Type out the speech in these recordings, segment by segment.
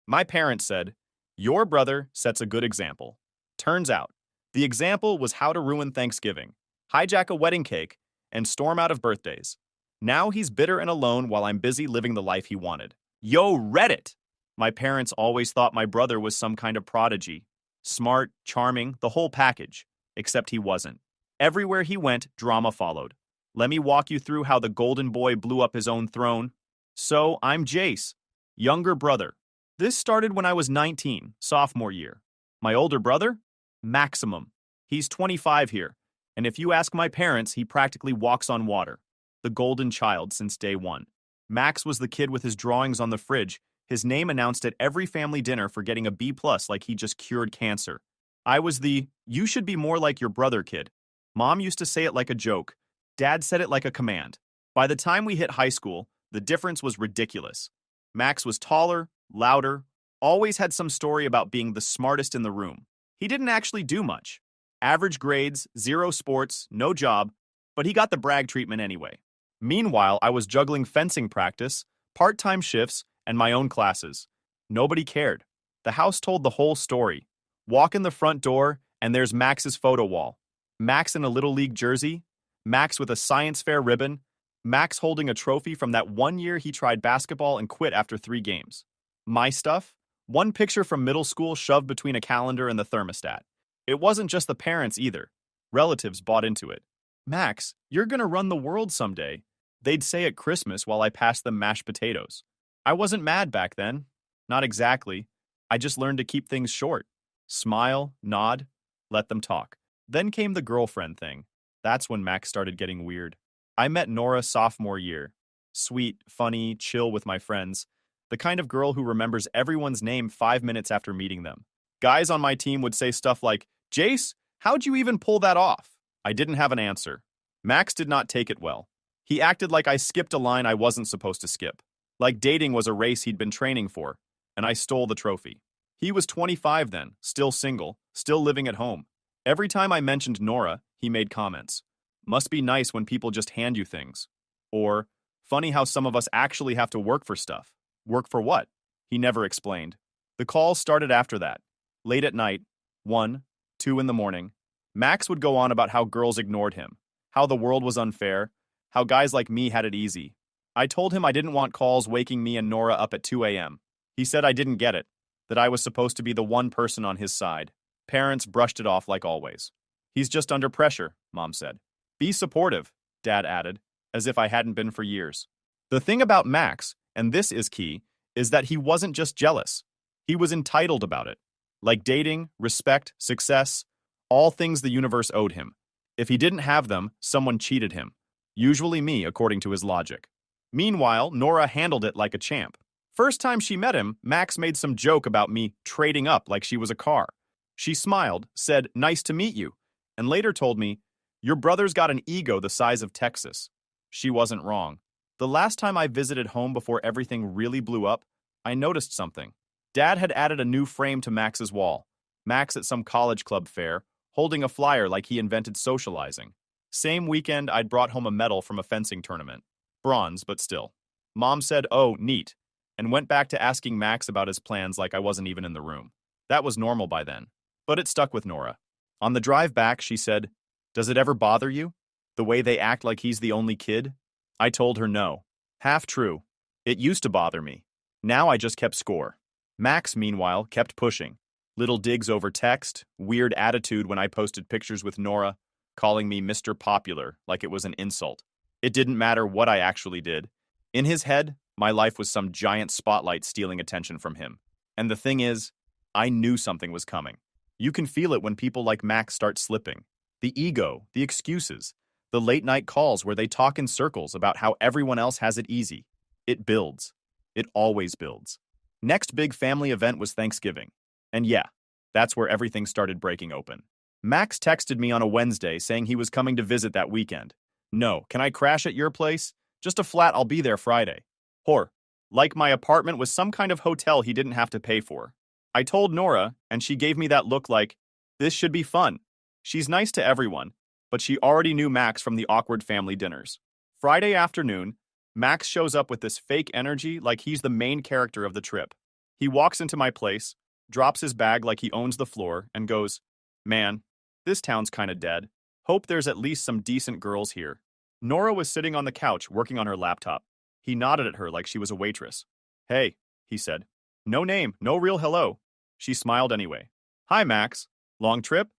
My parents said, "Your brother sets a good example." Turns out, the example was how to ruin Thanksgiving, hijack a wedding cake, and storm out of birthdays. Now he's bitter and alone while I'm busy living the life he wanted. Yo, Reddit! My parents always thought my brother was some kind of prodigy. Smart, charming, the whole package. Except he wasn't. Everywhere he went, drama followed. Let me walk you through how the golden boy blew up his own throne. So, I'm Jace, younger brother. This started when I was 19, sophomore year. My older brother? Maximum. He's 25 here, and if you ask my parents, he practically walks on water. The golden child since day one. Max was the kid with his drawings on the fridge, his name announced at every family dinner for getting a B+ like he just cured cancer. I was the, "you should be more like your brother" kid. Mom used to say it like a joke. Dad said it like a command. By the time we hit high school, the difference was ridiculous. Max was taller, louder, always had some story about being the smartest in the room. He didn't actually do much. Average grades, zero sports, no job, but he got the brag treatment anyway. Meanwhile, I was juggling fencing practice, part-time shifts, and my own classes. Nobody cared. The house told the whole story. Walk in the front door, and there's Max's photo wall. Max in a Little League jersey, Max with a science fair ribbon, Max holding a trophy from that one year he tried basketball and quit after 3 games. My stuff? One picture from middle school shoved between a calendar and the thermostat. It wasn't just the parents either. Relatives bought into it. "Max, you're gonna run the world someday," they'd say at Christmas while I passed them mashed potatoes. I wasn't mad back then. Not exactly. I just learned to keep things short. Smile, nod, let them talk. Then came the girlfriend thing. That's when Max started getting weird. I met Nora sophomore year. Sweet, funny, chill with my friends. The kind of girl who remembers everyone's name 5 minutes after meeting them. Guys on my team would say stuff like, "Jace, how'd you even pull that off?" I didn't have an answer. Max did not take it well. He acted like I skipped a line I wasn't supposed to skip. Like dating was a race he'd been training for, and I stole the trophy. He was 25 then, still single, still living at home. Every time I mentioned Nora, he made comments. "Must be nice when people just hand you things." Or, "Funny how some of us actually have to work for stuff." Work for what? He never explained. The calls started after that. Late at night, 1, 2 in the morning, Max would go on about how girls ignored him, how the world was unfair, how guys like me had it easy. I told him I didn't want calls waking me and Nora up at 2 a.m. He said I didn't get it, that I was supposed to be the one person on his side. Parents brushed it off like always. "He's just under pressure," Mom said. "Be supportive," Dad added, as if I hadn't been for years. The thing about Max, and this is key, is that he wasn't just jealous. He was entitled about it. Like dating, respect, success, all things the universe owed him. If he didn't have them, someone cheated him. Usually me, according to his logic. Meanwhile, Nora handled it like a champ. First time she met him, Max made some joke about me trading up like she was a car. She smiled, said, "Nice to meet you," and later told me, "Your brother's got an ego the size of Texas." She wasn't wrong. The last time I visited home before everything really blew up, I noticed something. Dad had added a new frame to Max's wall. Max at some college club fair, holding a flyer like he invented socializing. Same weekend, I'd brought home a medal from a fencing tournament. Bronze, but still. Mom said, "Oh, neat," and went back to asking Max about his plans like I wasn't even in the room. That was normal by then. But it stuck with Nora. On the drive back, she said, "Does it ever bother you? The way they act like he's the only kid?" I told her no. Half true. It used to bother me. Now I just kept score. Max, meanwhile, kept pushing. Little digs over text, weird attitude when I posted pictures with Nora, calling me Mr. Popular like it was an insult. It didn't matter what I actually did. In his head, my life was some giant spotlight stealing attention from him. And the thing is, I knew something was coming. You can feel it when people like Max start slipping. The ego, the excuses, the late-night calls where they talk in circles about how everyone else has it easy. It builds. It always builds. Next big family event was Thanksgiving. And yeah, that's where everything started breaking open. Max texted me on a Wednesday saying he was coming to visit that weekend. "No, can I crash at your place? Just a flat, I'll be there Friday." Whore. Like my apartment was some kind of hotel he didn't have to pay for. I told Nora, and she gave me that look like, "This should be fun." She's nice to everyone, but she already knew Max from the awkward family dinners. Friday afternoon, Max shows up with this fake energy like he's the main character of the trip. He walks into my place, drops his bag like he owns the floor, and goes, "Man, this town's kinda dead. Hope there's at least some decent girls here." Nora was sitting on the couch working on her laptop. He nodded at her like she was a waitress. "Hey," he said. "No name, no real hello." She smiled anyway. "Hi, Max. Long trip?"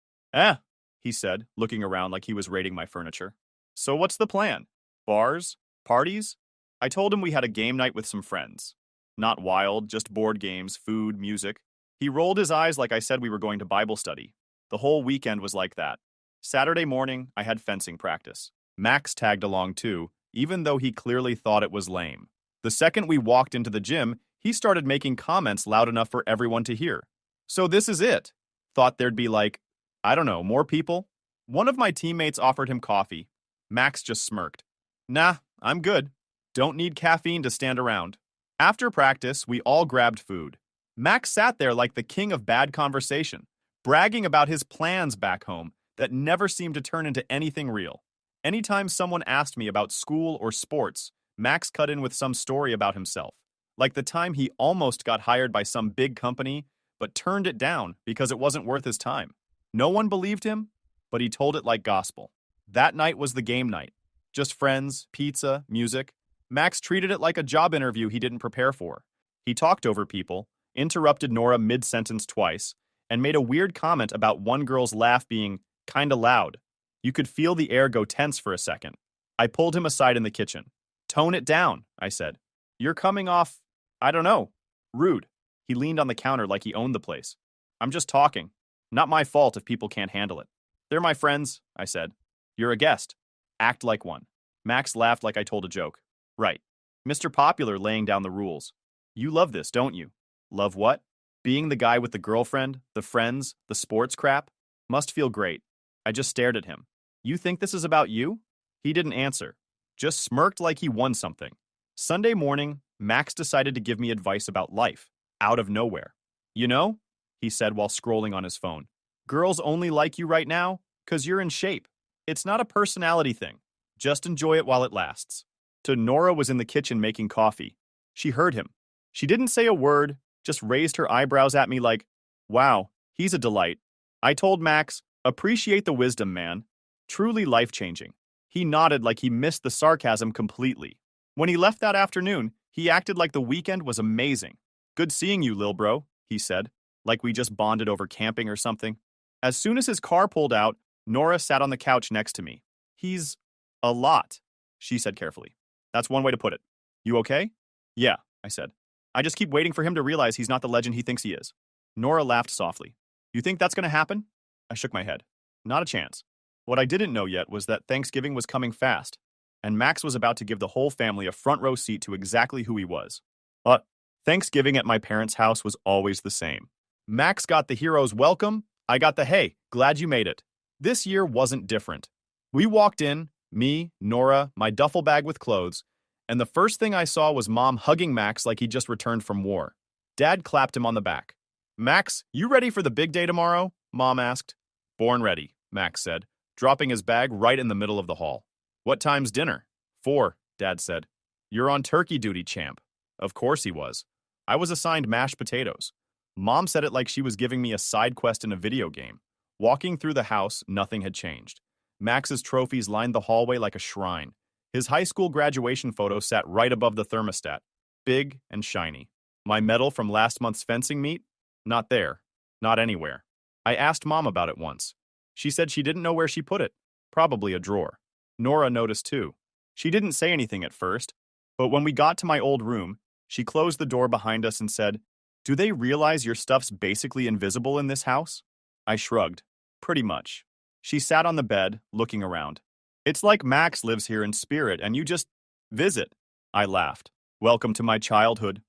He said, looking around like he was raiding my furniture. "So what's the plan? Bars? Parties?" I told him we had a game night with some friends. Not wild, just board games, food, music. He rolled his eyes like I said we were going to Bible study. The whole weekend was like that. Saturday morning, I had fencing practice. Max tagged along too, even though he clearly thought it was lame. The second we walked into the gym, he started making comments loud enough for everyone to hear. "So this is it." Thought there'd be like, I don't know, more people? One of my teammates offered him coffee. Max just smirked. "Nah, I'm good. Don't need caffeine to stand around." After practice, we all grabbed food. Max sat there like the king of bad conversation, bragging about his plans back home that never seemed to turn into anything real. Anytime someone asked me about school or sports, Max cut in with some story about himself, like the time he almost got hired by some big company, but turned it down because it wasn't worth his time. No one believed him, but he told it like gospel. That night was the game night. Just friends, pizza, music. Max treated it like a job interview he didn't prepare for. He talked over people, interrupted Nora mid-sentence twice, and made a weird comment about one girl's laugh being kinda loud. You could feel the air go tense for a second. I pulled him aside in the kitchen. "Tone it down," I said. "You're coming off, I don't know, rude." He leaned on the counter like he owned the place. "I'm just talking. Not my fault if people can't handle it." "They're my friends," I said. "You're a guest. Act like one." Max laughed like I told a joke. "Right. Mr. Popular laying down the rules. You love this, don't you?" "Love what?" "Being the guy with the girlfriend, the friends, the sports crap. Must feel great." I just stared at him. "You think this is about you?" He didn't answer. Just smirked like he won something. Sunday morning, Max decided to give me advice about life, out of nowhere. "You know," he said while scrolling on his phone, "girls only like you right now 'cause you're in shape. It's not a personality thing. Just enjoy it while it lasts." Nora was in the kitchen making coffee. She heard him. She didn't say a word, just raised her eyebrows at me like, "Wow, he's a delight." I told Max, "Appreciate the wisdom, man. Truly life-changing." He nodded like he missed the sarcasm completely. When he left that afternoon, he acted like the weekend was amazing. "Good seeing you, lil bro," he said, like we just bonded over camping or something. As soon as his car pulled out, Nora sat on the couch next to me. "He's a lot," she said carefully. "That's one way to put it. You okay?" "Yeah," I said. "I just keep waiting for him to realize he's not the legend he thinks he is." Nora laughed softly. "You think that's gonna happen?" I shook my head. "Not a chance." What I didn't know yet was that Thanksgiving was coming fast, and Max was about to give the whole family a front row seat to exactly who he was. But Thanksgiving at my parents' house was always the same. Max got the hero's welcome, I got the "hey, glad you made it." This year wasn't different. We walked in, me, Nora, my duffel bag with clothes, and the first thing I saw was Mom hugging Max like he just returned from war. Dad clapped him on the back. "Max, you ready for the big day tomorrow?" Mom asked. "Born ready," Max said, dropping his bag right in the middle of the hall. "What time's dinner?" "4," Dad said. "You're on turkey duty, champ." Of course he was. I was assigned mashed potatoes. Mom said it like she was giving me a side quest in a video game. Walking through the house, nothing had changed. Max's trophies lined the hallway like a shrine. His high school graduation photo sat right above the thermostat, big and shiny. My medal from last month's fencing meet? Not there. Not anywhere. I asked Mom about it once. She said she didn't know where she put it. Probably a drawer. Nora noticed too. She didn't say anything at first, but when we got to my old room, she closed the door behind us and said, "Do they realize your stuff's basically invisible in this house?" I shrugged. Pretty much. She sat on the bed, looking around. "It's like Max lives here in spirit and you just visit." I laughed. Welcome to my childhood.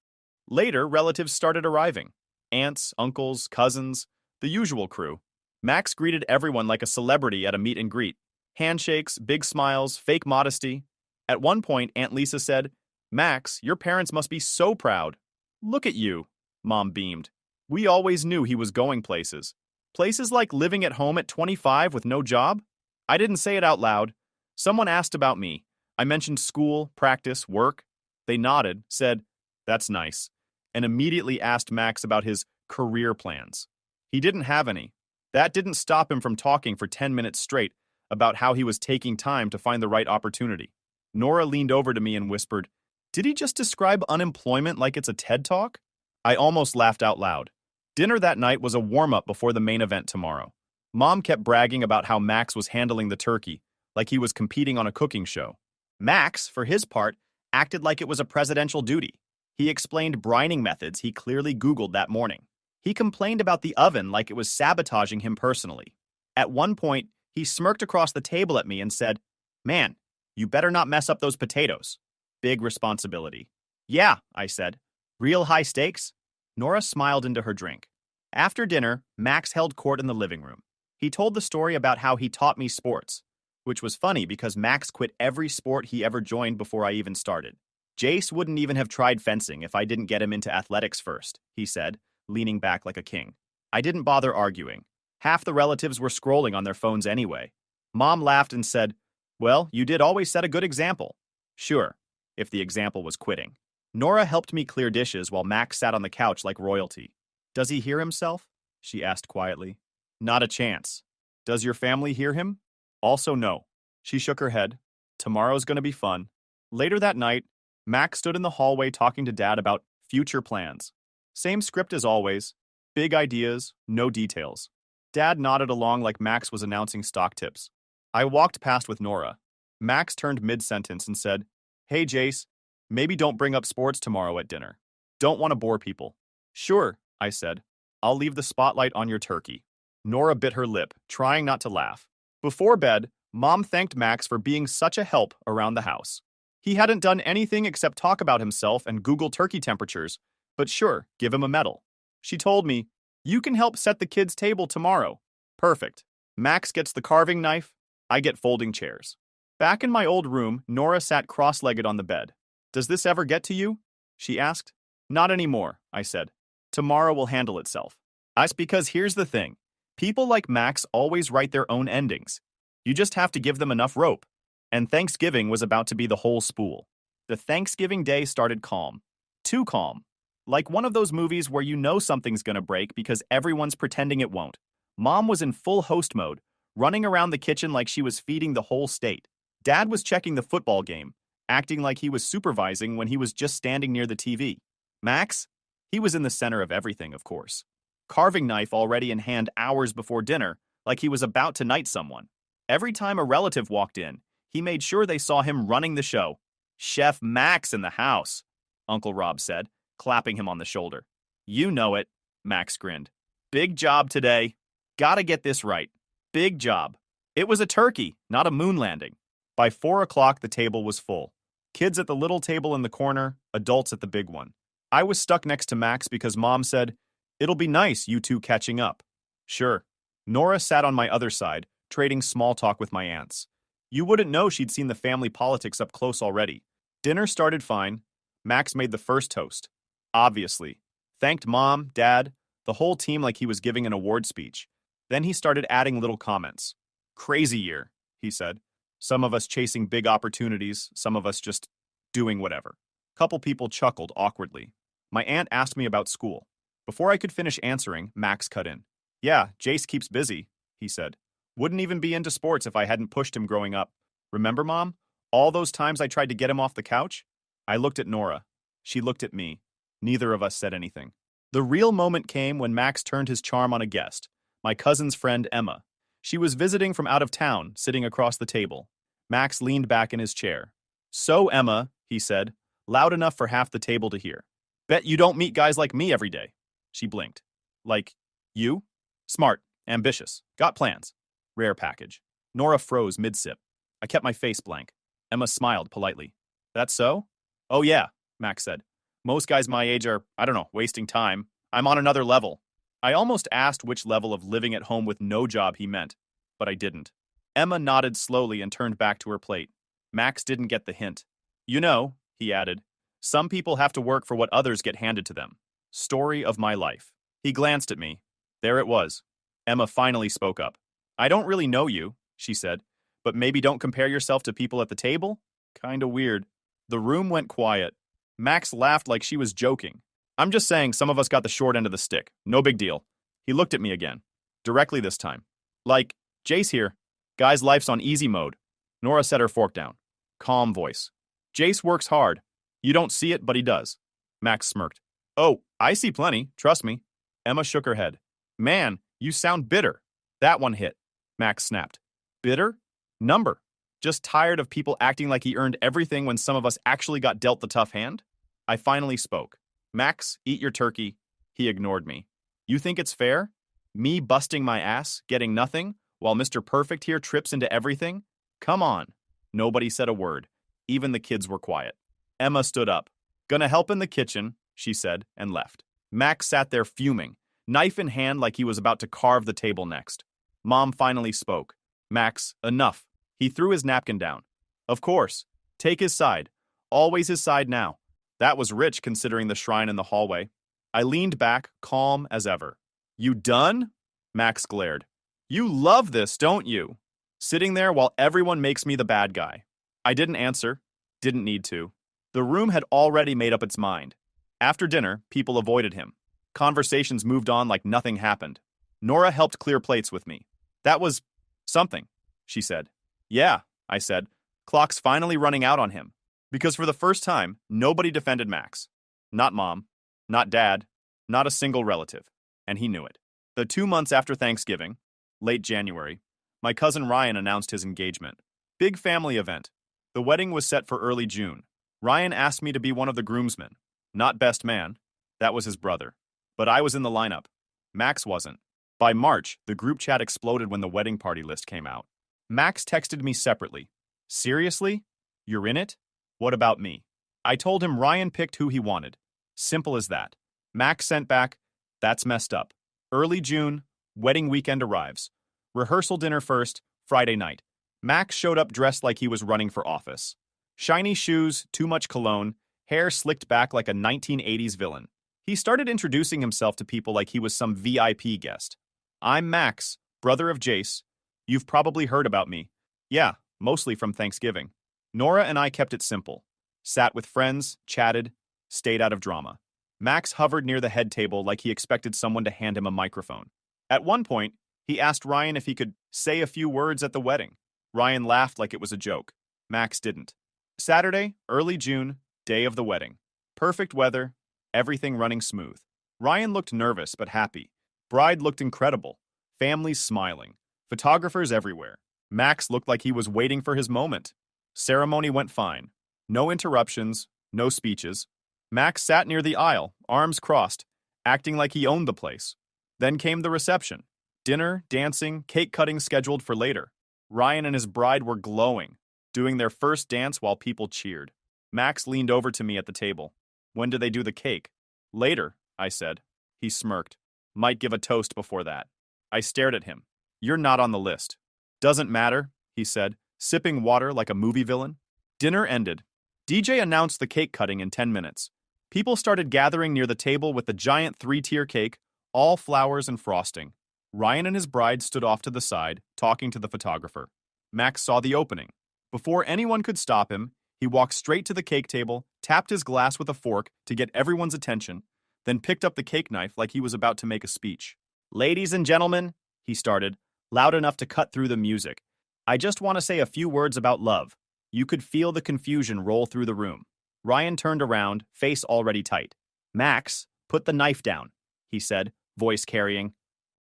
Later, relatives started arriving. Aunts, uncles, cousins, the usual crew. Max greeted everyone like a celebrity at a meet and greet. Handshakes, big smiles, fake modesty. At one point, Aunt Lisa said, "Max, your parents must be so proud." "Look at you," Mom beamed. "We always knew he was going places. Places like living at home at 25 with no job?" I didn't say it out loud. Someone asked about me. I mentioned school, practice, work. They nodded, said, "That's nice," and immediately asked Max about his career plans. He didn't have any. That didn't stop him from talking for 10 minutes straight about how he was taking time to find the right opportunity. Nora leaned over to me and whispered, "Did he just describe unemployment like it's a TED Talk?" I almost laughed out loud. Dinner that night was a warm-up before the main event tomorrow. Mom kept bragging about how Max was handling the turkey, like he was competing on a cooking show. Max, for his part, acted like it was a presidential duty. He explained brining methods he clearly Googled that morning. He complained about the oven like it was sabotaging him personally. At one point, he smirked across the table at me and said, "Man, you better not mess up those potatoes." Big responsibility. "Yeah," I said. "Real high stakes?" Nora smiled into her drink. After dinner, Max held court in the living room. He told the story about how he taught me sports, which was funny because Max quit every sport he ever joined before I even started. "Jace wouldn't even have tried fencing if I didn't get him into athletics first," he said, leaning back like a king. I didn't bother arguing. Half the relatives were scrolling on their phones anyway. Mom laughed and said, "Well, you did always set a good example." Sure, if the example was quitting. Nora helped me clear dishes while Max sat on the couch like royalty. "Does he hear himself?" she asked quietly. "Not a chance." "Does your family hear him?" "Also no." She shook her head. "Tomorrow's gonna be fun." Later that night, Max stood in the hallway talking to Dad about future plans. Same script as always. Big ideas, no details. Dad nodded along like Max was announcing stock tips. I walked past with Nora. Max turned mid-sentence and said, "Hey, Jace, maybe don't bring up sports tomorrow at dinner. Don't want to bore people." "Sure," I said. "I'll leave the spotlight on your turkey." Nora bit her lip, trying not to laugh. Before bed, Mom thanked Max for being such a help around the house. He hadn't done anything except talk about himself and Google turkey temperatures, but sure, give him a medal. She told me, "You can help set the kids' table tomorrow." Perfect. Max gets the carving knife, I get folding chairs. Back in my old room, Nora sat cross-legged on the bed. "Does this ever get to you?" she asked. "Not anymore," I said. "Tomorrow will handle itself." That's because here's the thing. People like Max always write their own endings. You just have to give them enough rope. And Thanksgiving was about to be the whole spool. The Thanksgiving day started calm. Too calm. Like one of those movies where you know something's gonna break because everyone's pretending it won't. Mom was in full host mode, running around the kitchen like she was feeding the whole state. Dad was checking the football game, acting like he was supervising when he was just standing near the TV. Max? He was in the center of everything, of course. Carving knife already in hand hours before dinner, like he was about to knight someone. Every time a relative walked in, he made sure they saw him running the show. "Chef Max in the house," Uncle Rob said, clapping him on the shoulder. "You know it," Max grinned. "Big job today. Gotta get this right. Big job." It was a turkey, not a moon landing. By 4 o'clock, the table was full. Kids at the little table in the corner, adults at the big one. I was stuck next to Max because Mom said, "It'll be nice, you two catching up." Sure. Nora sat on my other side, trading small talk with my aunts. You wouldn't know she'd seen the family politics up close already. Dinner started fine. Max made the first toast. Obviously. Thanked Mom, Dad, the whole team like he was giving an award speech. Then he started adding little comments. "Crazy year," he said. "Some of us chasing big opportunities, some of us just doing whatever." Couple people chuckled awkwardly. My aunt asked me about school. Before I could finish answering, Max cut in. "Yeah, Jace keeps busy," he said. "Wouldn't even be into sports if I hadn't pushed him growing up. Remember, Mom? All those times I tried to get him off the couch?" I looked at Nora. She looked at me. Neither of us said anything. The real moment came when Max turned his charm on a guest, my cousin's friend Emma. She was visiting from out of town, sitting across the table. Max leaned back in his chair. "So, Emma," he said, loud enough for half the table to hear. "Bet you don't meet guys like me every day." She blinked. "Like you? Smart, ambitious, got plans." Rare package. Nora froze mid-sip. I kept my face blank. Emma smiled politely. "That's so?" "Oh yeah," Max said. "Most guys my age are, I don't know, wasting time. I'm on another level." I almost asked which level of living at home with no job he meant, but I didn't. Emma nodded slowly and turned back to her plate. Max didn't get the hint. "You know," he added, "some people have to work for what others get handed to them. Story of my life." He glanced at me. There it was. Emma finally spoke up. "I don't really know you," she said, "but maybe don't compare yourself to people at the table? Kinda weird." The room went quiet. Max laughed like she was joking. I'm just saying some of us got the short end of the stick. No big deal. He looked at me again. Directly this time. Like, Jace here. Guy's life's on easy mode. Nora set her fork down. Calm voice. Jace works hard. You don't see it, but he does. Max smirked. Oh, I see plenty. Trust me. Emma shook her head. Man, you sound bitter. That one hit. Max snapped. Bitter? Number. Just tired of people acting like he earned everything when some of us actually got dealt the tough hand? I finally spoke. Max, eat your turkey. He ignored me. You think it's fair? Me busting my ass, getting nothing, while Mr. Perfect here trips into everything? Come on. Nobody said a word. Even the kids were quiet. Emma stood up. Gonna help in the kitchen, she said, and left. Max sat there fuming, knife in hand like he was about to carve the table next. Mom finally spoke. Max, enough. He threw his napkin down. Of course. Take his side. Always his side now. That was rich considering the shrine in the hallway. I leaned back, calm as ever. You done? Max glared. You love this, don't you? Sitting there while everyone makes me the bad guy. I didn't answer. Didn't need to. The room had already made up its mind. After dinner, people avoided him. Conversations moved on like nothing happened. Nora helped clear plates with me. That was something, she said. Yeah, I said. Clock's finally running out on him. Because for the first time, nobody defended Max. Not Mom. Not Dad. Not a single relative. And he knew it. The 2 months after Thanksgiving, late January, my cousin Ryan announced his engagement. Big family event. The wedding was set for early June. Ryan asked me to be one of the groomsmen. Not best man. That was his brother. But I was in the lineup. Max wasn't. By March, the group chat exploded when the wedding party list came out. Max texted me separately. Seriously? You're in it? What about me? I told him Ryan picked who he wanted. Simple as that. Max sent back, that's messed up. Early June, wedding weekend arrives. Rehearsal dinner first, Friday night. Max showed up dressed like he was running for office. Shiny shoes, too much cologne, hair slicked back like a 1980s villain. He started introducing himself to people like he was some VIP guest. I'm Max, brother of Jace. You've probably heard about me. Yeah, mostly from Thanksgiving. Nora and I kept it simple. Sat with friends, chatted, stayed out of drama. Max hovered near the head table like he expected someone to hand him a microphone. At one point, he asked Ryan if he could say a few words at the wedding. Ryan laughed like it was a joke. Max didn't. Saturday, early June, day of the wedding. Perfect weather, everything running smooth. Ryan looked nervous but happy. Bride looked incredible. Families smiling. Photographers everywhere. Max looked like he was waiting for his moment. Ceremony went fine. No interruptions, no speeches. Max sat near the aisle, arms crossed, acting like he owned the place. Then came the reception. Dinner, dancing, cake cutting scheduled for later. Ryan and his bride were glowing, doing their first dance while people cheered. Max leaned over to me at the table. When do they do the cake? Later, I said. He smirked. Might give a toast before that. I stared at him. You're not on the list. Doesn't matter, he said, sipping water like a movie villain. Dinner ended. DJ announced the cake cutting in 10 minutes. People started gathering near the table with the giant 3-tier cake, all flowers and frosting. Ryan and his bride stood off to the side, talking to the photographer. Max saw the opening. Before anyone could stop him, he walked straight to the cake table, tapped his glass with a fork to get everyone's attention, then picked up the cake knife like he was about to make a speech. Ladies and gentlemen, he started, loud enough to cut through the music. I just want to say a few words about love. You could feel the confusion roll through the room. Ryan turned around, face already tight. Max, put the knife down, he said, voice carrying.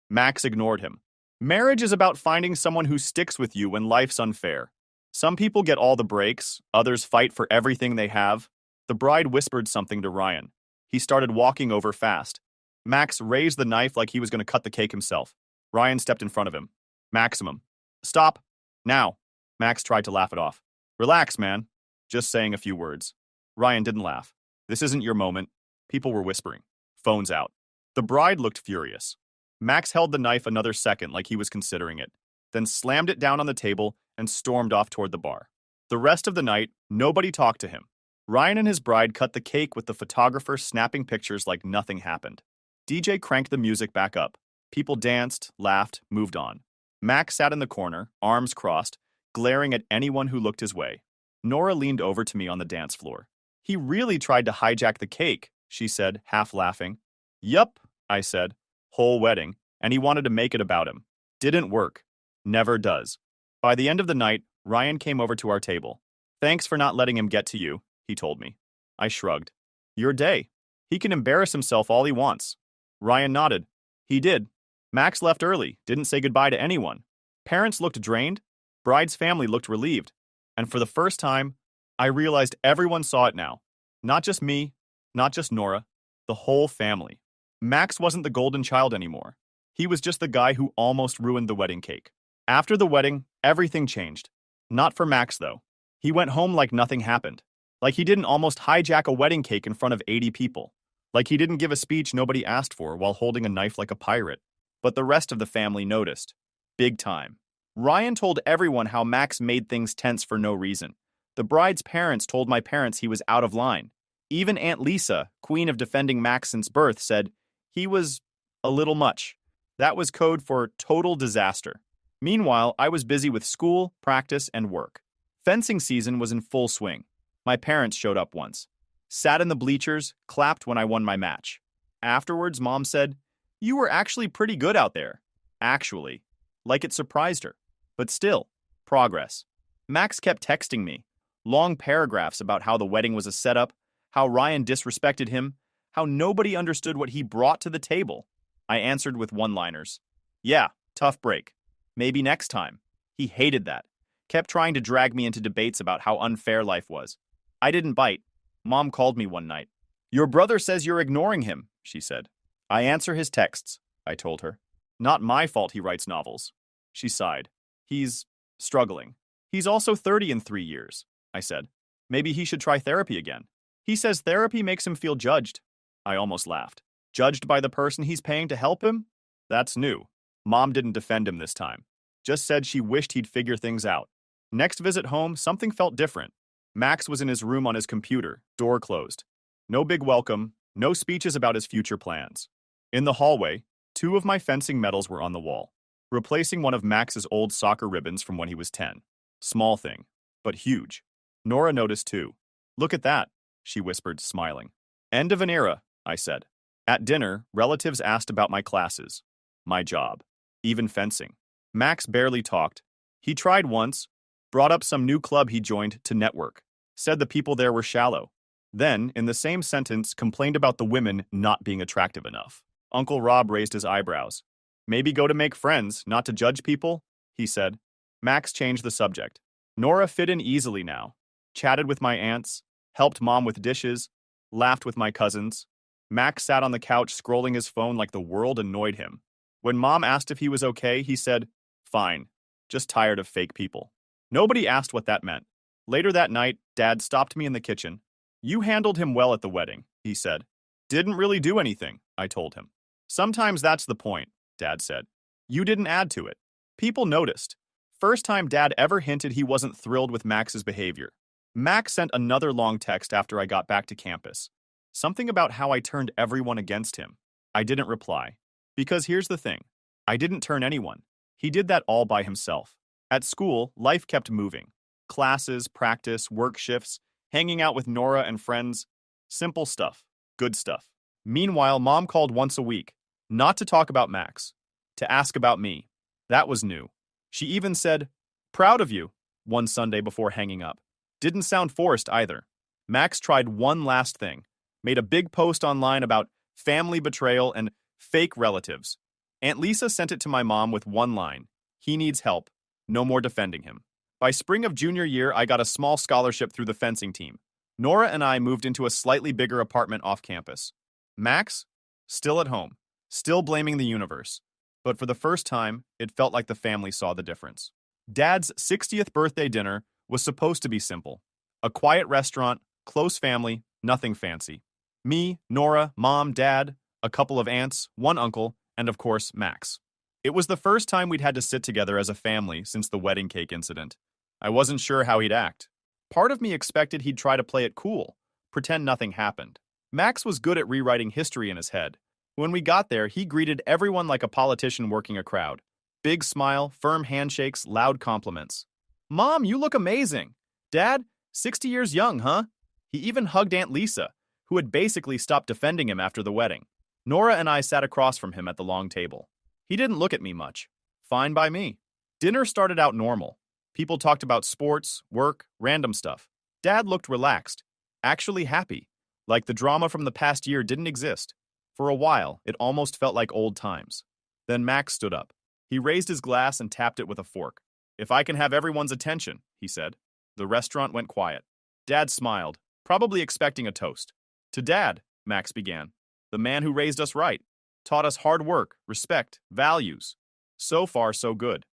Max ignored him. Marriage is about finding someone who sticks with you when life's unfair. Some people get all the breaks, others fight for everything they have. The bride whispered something to Ryan. He started walking over fast. Max raised the knife like he was going to cut the cake himself. Ryan stepped in front of him. Maximum. Stop. Now. Max tried to laugh it off. Relax, man. Just saying a few words. Ryan didn't laugh. This isn't your moment. People were whispering. Phones out. The bride looked furious. Max held the knife another second like he was considering it, then slammed it down on the table and stormed off toward the bar. The rest of the night, nobody talked to him. Ryan and his bride cut the cake with the photographer snapping pictures like nothing happened. DJ cranked the music back up. People danced, laughed, moved on. Max sat in the corner, arms crossed, glaring at anyone who looked his way. Nora leaned over to me on the dance floor. He really tried to hijack the cake, she said, half laughing. Yup, I said. Whole wedding, and he wanted to make it about him. Didn't work. Never does. By the end of the night, Ryan came over to our table. Thanks for not letting him get to you, he told me. I shrugged. Your day. He can embarrass himself all he wants. Ryan nodded. He did. Max left early, didn't say goodbye to anyone. Parents looked drained. Bride's family looked relieved. And for the first time, I realized everyone saw it now. Not just me, not just Nora, the whole family. Max wasn't the golden child anymore. He was just the guy who almost ruined the wedding cake. After the wedding, everything changed. Not for Max, though. He went home like nothing happened. Like he didn't almost hijack a wedding cake in front of 80 people. Like he didn't give a speech nobody asked for while holding a knife like a pirate. But the rest of the family noticed. Big time. Ryan told everyone how Max made things tense for no reason. The bride's parents told my parents he was out of line. Even Aunt Lisa, queen of defending Max since birth, said he was a little much. That was code for total disaster. Meanwhile, I was busy with school, practice, and work. Fencing season was in full swing. My parents showed up once. Sat in the bleachers, clapped when I won my match. Afterwards, Mom said, "You were actually pretty good out there." Actually. Like it surprised her. But still, progress. Max kept texting me. Long paragraphs about how the wedding was a setup, how Ryan disrespected him, how nobody understood what he brought to the table. I answered with one-liners. Yeah, tough break. Maybe next time. He hated that. Kept trying to drag me into debates about how unfair life was. I didn't bite. Mom called me one night. Your brother says you're ignoring him, she said. I answer his texts, I told her. Not my fault he writes novels. She sighed. He's struggling. He's also 30 in 3 years, I said. Maybe he should try therapy again. He says therapy makes him feel judged. I almost laughed. Judged by the person he's paying to help him? That's new. Mom didn't defend him this time. Just said she wished he'd figure things out. Next visit home, something felt different. Max was in his room on his computer, door closed. No big welcome, no speeches about his future plans. In the hallway, 2 of my fencing medals were on the wall, replacing one of Max's old soccer ribbons from when he was 10. Small thing, but huge. Nora noticed too. Look at that, she whispered, smiling. End of an era, I said. At dinner, relatives asked about my classes, my job, even fencing. Max barely talked. He tried once, brought up some new club he joined to network, said the people there were shallow. Then, in the same sentence, complained about the women not being attractive enough. Uncle Rob raised his eyebrows. Maybe go to make friends, not to judge people, he said. Max changed the subject. Nora fit in easily now. Chatted with my aunts, helped Mom with dishes, laughed with my cousins. Max sat on the couch scrolling his phone like the world annoyed him. When Mom asked if he was okay, he said, "Fine, just tired of fake people." Nobody asked what that meant. Later that night, Dad stopped me in the kitchen. You handled him well at the wedding, he said. Didn't really do anything, I told him. Sometimes that's the point, Dad said. You didn't add to it. People noticed. First time Dad ever hinted he wasn't thrilled with Max's behavior. Max sent another long text after I got back to campus. Something about how I turned everyone against him. I didn't reply. Because here's the thing. I didn't turn anyone. He did that all by himself. At school, life kept moving. Classes, practice, work shifts, hanging out with Nora and friends. Simple stuff. Good stuff. Meanwhile, Mom called once a week. Not to talk about Max. To ask about me. That was new. She even said, "Proud of you," one Sunday before hanging up. Didn't sound forced either. Max tried one last thing. Made a big post online about family betrayal and fake relatives. Aunt Lisa sent it to my mom with one line. He needs help. No more defending him. By spring of junior year, I got a small scholarship through the fencing team. Nora and I moved into a slightly bigger apartment off campus. Max? Still at home. Still blaming the universe. But for the first time, it felt like the family saw the difference. Dad's 60th birthday dinner was supposed to be simple. A quiet restaurant, close family, nothing fancy. Me, Nora, Mom, Dad, a couple of aunts, one uncle, and of course, Max. It was the first time we'd had to sit together as a family since the wedding cake incident. I wasn't sure how he'd act. Part of me expected he'd try to play it cool, pretend nothing happened. Max was good at rewriting history in his head. When we got there, he greeted everyone like a politician working a crowd. Big smile, firm handshakes, loud compliments. Mom, you look amazing. Dad, 60 years young, huh? He even hugged Aunt Lisa, who had basically stopped defending him after the wedding. Nora and I sat across from him at the long table. He didn't look at me much. Fine by me. Dinner started out normal. People talked about sports, work, random stuff. Dad looked relaxed, actually happy, like the drama from the past year didn't exist. For a while, it almost felt like old times. Then Max stood up. He raised his glass and tapped it with a fork. "If I can have everyone's attention," he said. The restaurant went quiet. Dad smiled, probably expecting a toast. "To Dad," Max began. "The man who raised us right, taught us hard work, respect, values. So far, so good.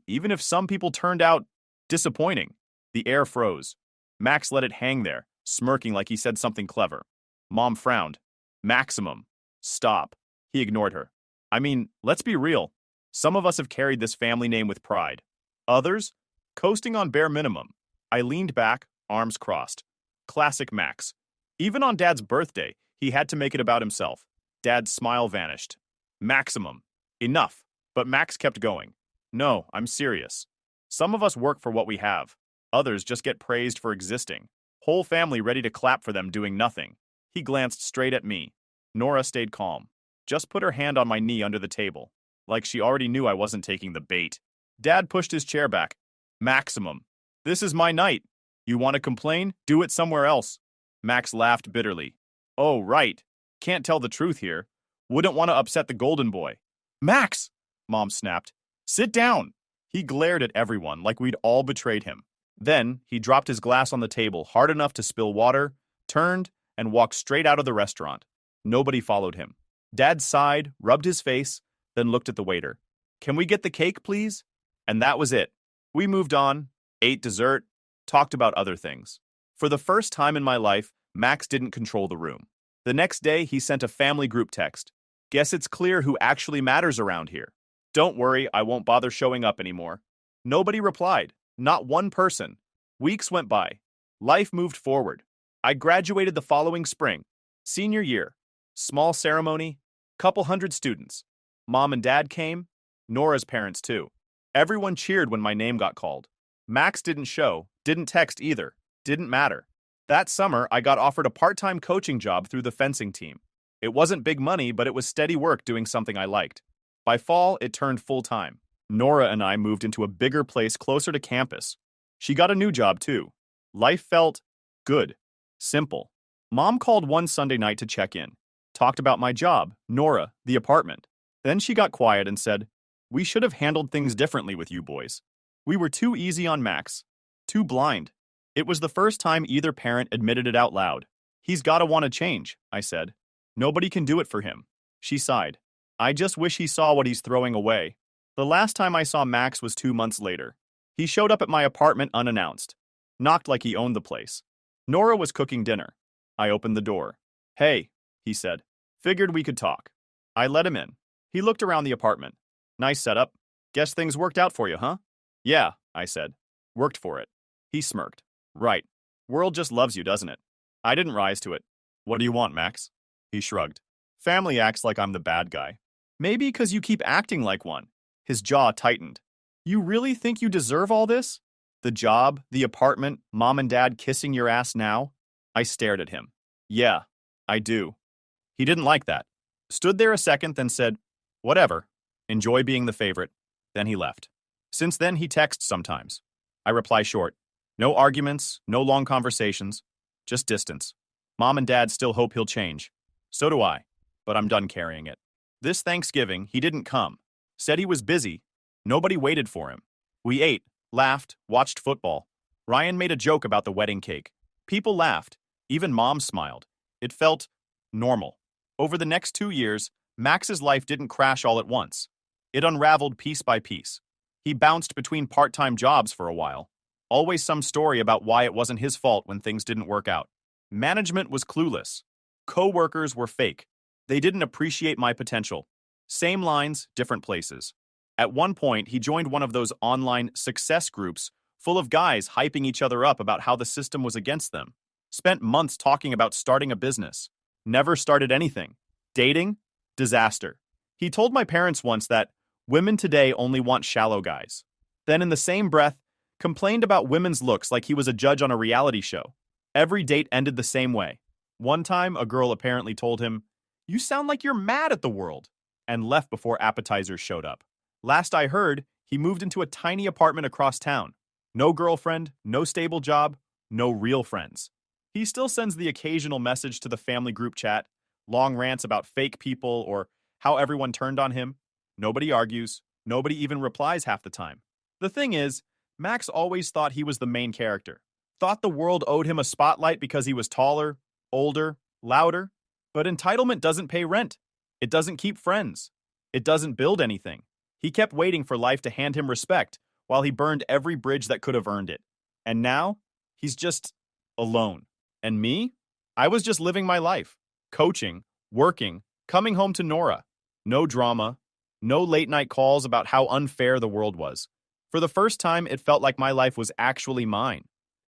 Even if some people turned out disappointing." The air froze. Max let it hang there, smirking like he said something clever. Mom frowned. "Maximum. Stop." He ignored her. "I mean, let's be real. Some of us have carried this family name with pride. Others, coasting on bare minimum." I leaned back, arms crossed. Classic Max. Even on Dad's birthday, he had to make it about himself. Dad's smile vanished. "Maximum. Enough." But Max kept going. "No, I'm serious. Some of us work for what we have. Others just get praised for existing. Whole family ready to clap for them doing nothing." He glanced straight at me. Nora stayed calm. Just put her hand on my knee under the table, like she already knew I wasn't taking the bait. Dad pushed his chair back. "Maximum. This is my night. You want to complain? Do it somewhere else." Max laughed bitterly. "Oh, right. Can't tell the truth here. Wouldn't want to upset the golden boy." "Max!" Mom snapped. "Sit down." He glared at everyone like we'd all betrayed him. Then he dropped his glass on the table hard enough to spill water, turned, and walked straight out of the restaurant. Nobody followed him. Dad sighed, rubbed his face, then looked at the waiter. "Can we get the cake, please?" And that was it. We moved on, ate dessert, talked about other things. For the first time in my life, Max didn't control the room. The next day, he sent a family group text. "Guess it's clear who actually matters around here. Don't worry, I won't bother showing up anymore." Nobody replied. Not one person. Weeks went by. Life moved forward. I graduated the following spring. Senior year. Small ceremony. Couple hundred students. Mom and Dad came. Nora's parents too. Everyone cheered when my name got called. Max didn't show, didn't text either. Didn't matter. That summer, I got offered a part-time coaching job through the fencing team. It wasn't big money, but it was steady work doing something I liked. By fall, it turned full-time. Nora and I moved into a bigger place closer to campus. She got a new job too. Life felt good. Simple. Mom called one Sunday night to check in. Talked about my job, Nora, the apartment. Then she got quiet and said, "We should have handled things differently with you boys. We were too easy on Max. Too blind." It was the first time either parent admitted it out loud. "He's gotta want to change," I said. "Nobody can do it for him." She sighed. "I just wish he saw what he's throwing away." The last time I saw Max was 2 months later. He showed up at my apartment unannounced. Knocked like he owned the place. Nora was cooking dinner. I opened the door. "Hey," he said. "Figured we could talk." I let him in. He looked around the apartment. "Nice setup. Guess things worked out for you, huh?" "Yeah," I said. "Worked for it." He smirked. "Right. World just loves you, doesn't it?" I didn't rise to it. "What do you want, Max?" He shrugged. "Family acts like I'm the bad guy." "Maybe because you keep acting like one." His jaw tightened. "You really think you deserve all this? The job, the apartment, mom and dad kissing your ass now?" I stared at him. "Yeah, I do." He didn't like that. Stood there a second, then said, "Whatever. Enjoy being the favorite." Then he left. Since then, he texts sometimes. I reply short. No arguments, no long conversations, just distance. Mom and dad still hope he'll change. So do I, but I'm done carrying it. This Thanksgiving, he didn't come. Said he was busy. Nobody waited for him. We ate, laughed, watched football. Ryan made a joke about the wedding cake. People laughed. Even Mom smiled. It felt normal. Over the next 2 years, Max's life didn't crash all at once. It unraveled piece by piece. He bounced between part-time jobs for a while. Always some story about why it wasn't his fault when things didn't work out. Management was clueless. Co-workers were fake. They didn't appreciate my potential. Same lines, different places. At one point, he joined one of those online success groups full of guys hyping each other up about how the system was against them. Spent months talking about starting a business. Never started anything. Dating? Disaster. He told my parents once that women today only want shallow guys. Then in the same breath, complained about women's looks like he was a judge on a reality show. Every date ended the same way. One time, a girl apparently told him, "You sound like you're mad at the world," and left before appetizers showed up. Last I heard, he moved into a tiny apartment across town. No girlfriend, no stable job, no real friends. He still sends the occasional message to the family group chat, long rants about fake people or how everyone turned on him. Nobody argues, nobody even replies half the time. The thing is, Max always thought he was the main character, thought the world owed him a spotlight because he was taller, older, louder. But entitlement doesn't pay rent. It doesn't keep friends. It doesn't build anything. He kept waiting for life to hand him respect while he burned every bridge that could have earned it. And now, he's just alone. And me? I was just living my life, coaching, working, coming home to Nora. No drama, no late night calls about how unfair the world was. For the first time, it felt like my life was actually mine.